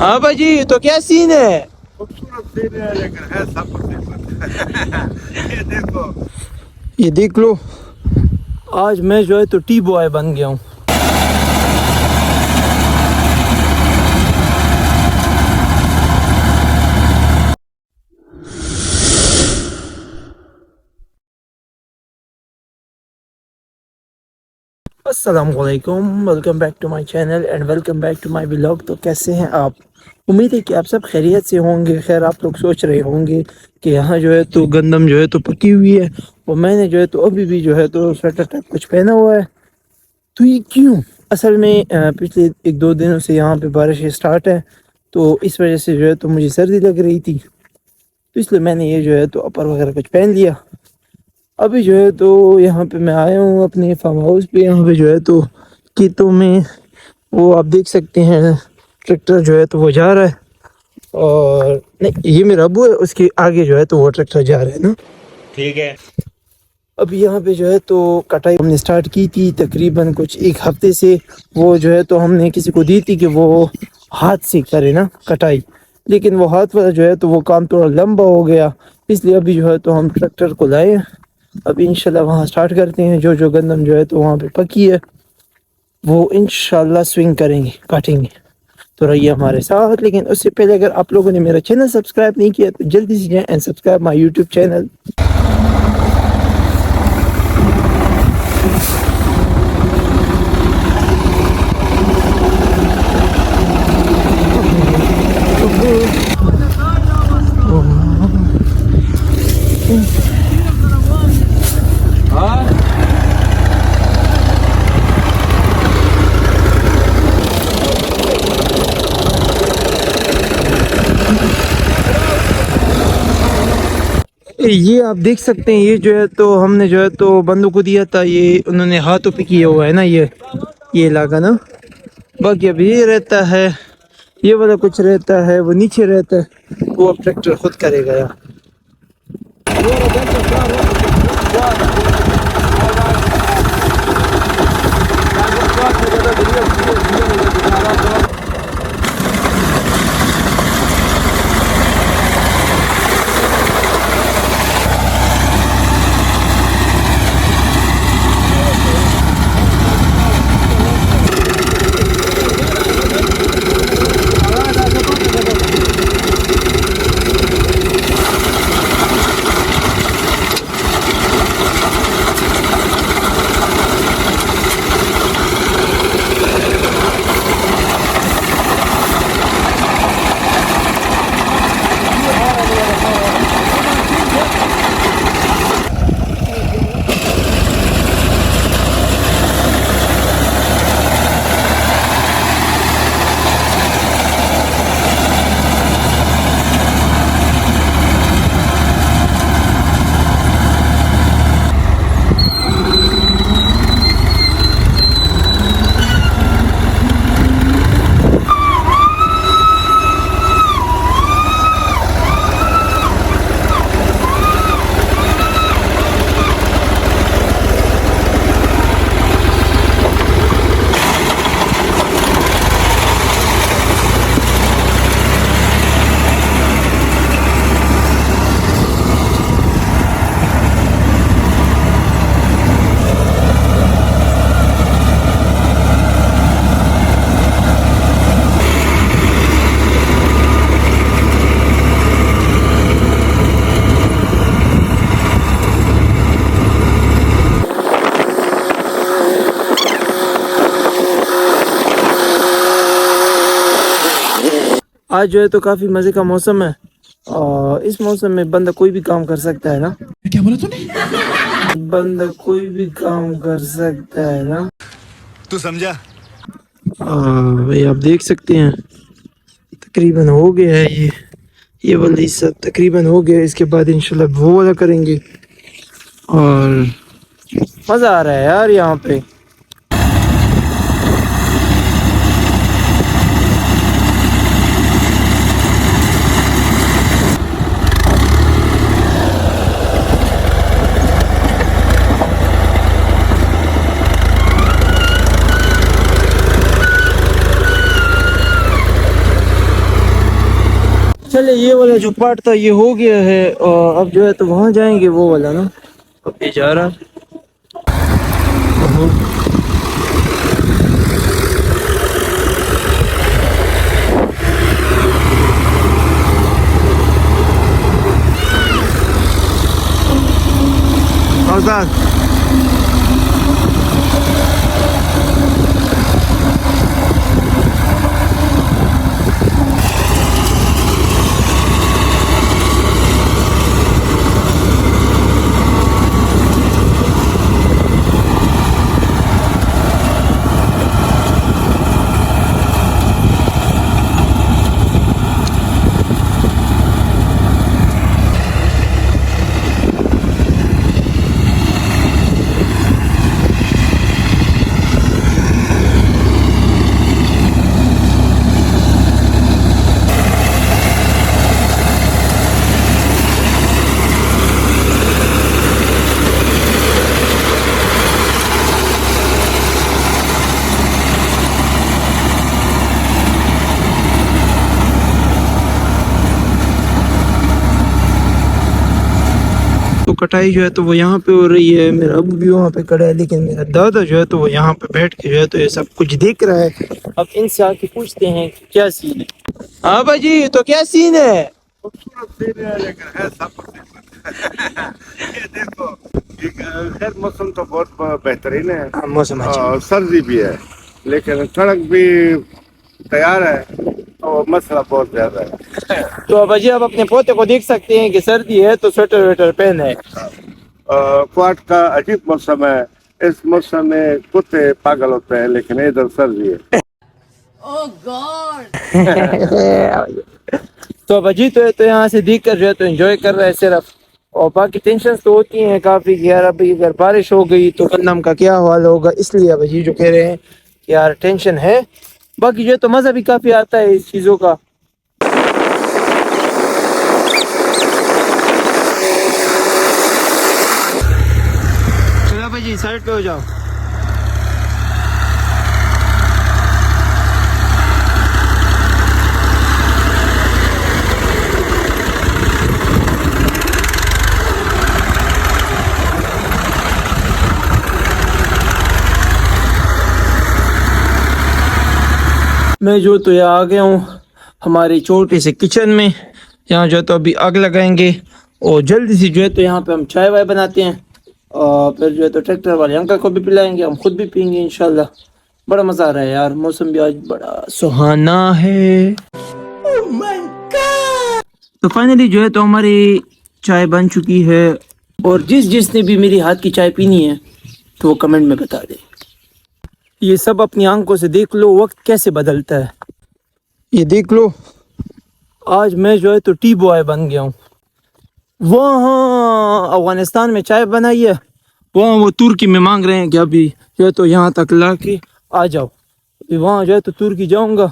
हाँ भाजी, तो क्या सीन है? खूबसूरत सीन है लेकिन है सब मुसीबत। ये देखो, ये देख लो, आज मैं जो है तो टी बॉय बन गया हूँ। अस्सलामुअलैकुम, welcome back to my channel and welcome back to my vlog. तो कैसे हैं आप? उम्मीद है कि आप सब खैरियत से होंगे। खैर, आप लोग सोच रहे होंगे कि यहाँ जो है तो गंदम जो है तो पकी हुई है और मैंने जो है तो अभी भी जो है तो स्वेटर टाइप कुछ पहना हुआ है। तो ये क्यों? असल में पिछले एक दो दिनों से यहाँ पे बारिश स्टार्ट है, तो इस वजह से जो है तो मुझे सर्दी लग रही थी, तो इसलिए मैंने ये जो है तो अपर वगैरह कुछ पहन लिया। अभी जो है तो यहाँ पे मैं आया हूँ अपने फार्म हाउस पे। यहाँ पे जो है तो खेतों में वो आप देख सकते हैं, ट्रैक्टर जो है तो वो जा रहा है। और नहीं, ये मेरा अबू है, उसके आगे जो है तो वो ट्रैक्टर जा रहा है ना। ठीक है। अभी यहाँ पे जो है तो कटाई हमने स्टार्ट की थी तकरीबन कुछ एक हफ्ते से। वो जो है तो हमने किसी को दी थी कि वो हाथ से करे ना कटाई, लेकिन वो हाथ वाला जो है तो वो काम थोड़ा लंबा हो गया, इसलिए अभी जो है तो हम ट्रैक्टर को लाए। अभी इंशाल्लाह वहाँ स्टार्ट करते हैं। जो जो गंदम जो है तो वहाँ पे पकी है वो इंशाल्लाह स्विंग करेंगे, काटेंगे। तो रहिए हमारे साथ। लेकिन उससे पहले अगर आप लोगों ने मेरा चैनल सब्सक्राइब नहीं किया तो जल्दी से जाएं and subscribe my YouTube channel. ये आप देख सकते हैं, ये जो है तो हमने जो है तो बंदों को दिया था, ये उन्होंने हाथों पे किया हुआ है ना, ये इलाका ना। बाकी अब ये रहता है, ये वाला कुछ रहता है, वो नीचे रहता है, वो अब ट्रैक्टर खुद करेगा यार। आज जो है तो काफी मजे का मौसम है और इस मौसम में बंदा कोई भी काम कर सकता है ना। क्या बोला तूने? बंदा कोई भी काम कर सकता है ना। तू समझा? भाई आप देख सकते हैं तकरीबन हो गया है ये वाला हिस्सा तकरीबन हो गया। इसके बाद इंशाल्लाह वो वाला करेंगे और मजा आ रहा है यार यहाँ पे। चले ये वाला जो पार्ट था ये हो गया है और अब जो है तो वहाँ जाएंगे वो वाला ना। अब ये जा रहा आजाद। तो कटाई जो है तो वो यहाँ पे हो रही है, मेरा अबू भी वहाँ पे खड़ा है, लेकिन मेरा दादा जो है तो वो यहाँ पे बैठ के जो है तो ये सब कुछ देख रहा है। अब इनसे आके पूछते हैं कि क्या सीन है। हाँ भाजी तो क्या सीन है? खूबसूरत सीन है लेकिन है सब ये देखो खैर मौसम तो बहुत बेहतरीन है मौसम और सर्दी भी है लेकिन सड़क भी तैयार है और मसला बहुत ज्यादा है। तो भाजी आप अपने पोते को देख सकते हैं कि सर्दी है तो स्वेटर वेटर पहने। क्वाट का अजीब मौसम है, इस मौसम में कुत्ते पागल होते हैं लेकिन इधर सर्दी है। Oh God! तो भाजी तो यहाँ से देख कर जो है तो एंजॉय कर रहा है सिर्फ, और बाकी टेंशन तो होती हैं काफ़ी कि यार अभी अगर बारिश हो गई तो गन्नम का क्या हाल होगा, इसलिए भाजी जो कह रहे हैं कि यार टेंशन है। बाकी जो है तो मज़ा भी काफ़ी आता है इस चीज़ों का। चलो भाजी साइड पे हो जाओ। मैं जो तो यहाँ आ गया हूँ हमारे छोटे से किचन में। यहाँ जो है तो अभी आग लगाएंगे और जल्दी से जो है तो यहाँ पे हम चाय वाय बनाते हैं और फिर जो है तो ट्रैक्टर वाले अंकल को भी पिलाएंगे, हम खुद भी पियेंगे इंशाल्लाह। बड़ा मज़ा आ रहा है यार, मौसम भी आज बड़ा सुहाना है। oh my God! तो फाइनली जो है तो हमारी चाय बन चुकी है और जिसने भी मेरी हाथ की चाय पीनी है तो वो कमेंट में बता दे। ये सब अपनी आंखों से देख लो वक्त कैसे बदलता है। ये देख लो आज मैं जो है तो टी बॉय बन गया हूँ। वहाँ अफगानिस्तान में चाय बनाई है, वहाँ वो तुर्की में मांग रहे हैं कि अभी जो है तो यहाँ तक ला के आ जाओ। अभी वहाँ जो है तो तुर्की जाऊँगा,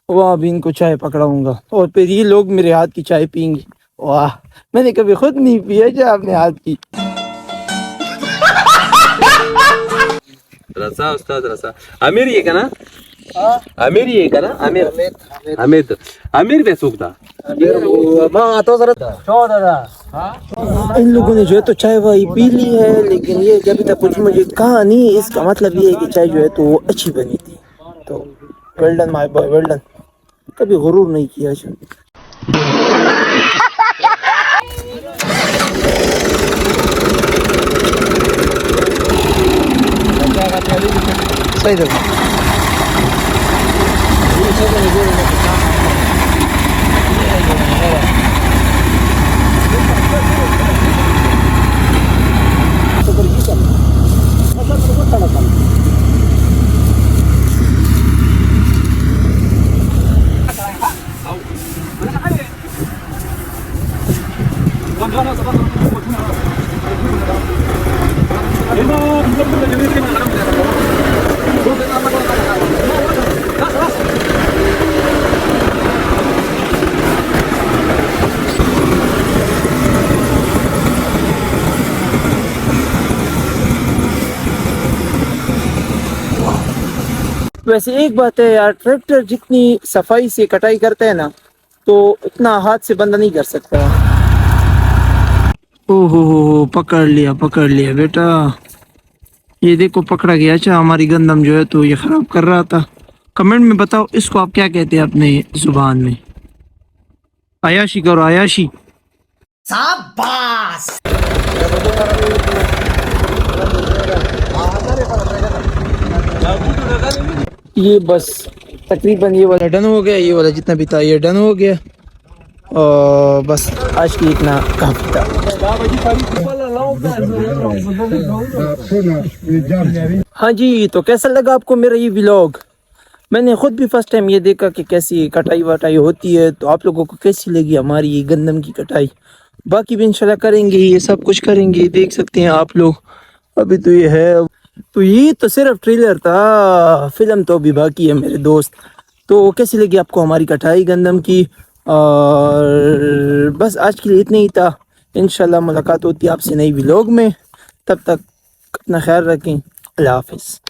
वहाँ भी इनको चाय पकड़ाऊँगा और फिर ये लोग मेरे हाथ की चाय पियेंगे। वाह, मैंने कभी खुद नहीं पिया चाय अपने हाथ की। रसा उस्ताद रसा आमिर ये का ना आमिर ये का ना आमिर हामिद आमिर पे सूखता इन लोगों ने जो है तो चाय वाई पी ली है, लेकिन ये जब तक कुछ मुझे कहा नहीं। इसका मतलब ये है कि चाय जो है तो वो अच्छी बनी थी। तो well done my boy, well done. कभी गुरूर नहीं किया। सही था। वैसे एक बात है यार, ट्रैक्टर जितनी सफाई से कटाई करता है ना तो इतना हाथ से बंदा नहीं कर सकता। ओहो पकड़ लिया बेटा, ये देखो पकड़ा गया। अच्छा हमारी गंदम जो है तो ये खराब कर रहा था। कमेंट में बताओ इसको आप क्या कहते हैं अपने जुबान में। आयाशी करो, आयाशी। ये बस तकरीबन ये वाला डन हो गया, ये वाला जितना भी था ये डन हो गया। और बस आज की इतना काफी था। हाँ जी, तो कैसा लगा आपको मेरा ये व्लॉग? मैंने खुद भी फर्स्ट टाइम ये देखा कि कैसी कटाई वटाई होती है। तो आप लोगों को कैसी लगी हमारी ये गंदम की कटाई? बाकी भी इंशाल्लाह करेंगे, ये सब कुछ करेंगे, देख सकते हैं आप लोग। अभी तो ये है, तो ये तो सिर्फ ट्रेलर था, फिल्म तो अभी बाकी है मेरे दोस्त। तो कैसी लगी आपको हमारी कटाई गंदम की? और बस आज के लिए इतना ही था। इंशाल्लाह मुलाकात होती है आपसे नई व्लॉग में। तब तक अपना ख्याल रखें। अल्लाह हाफिज़।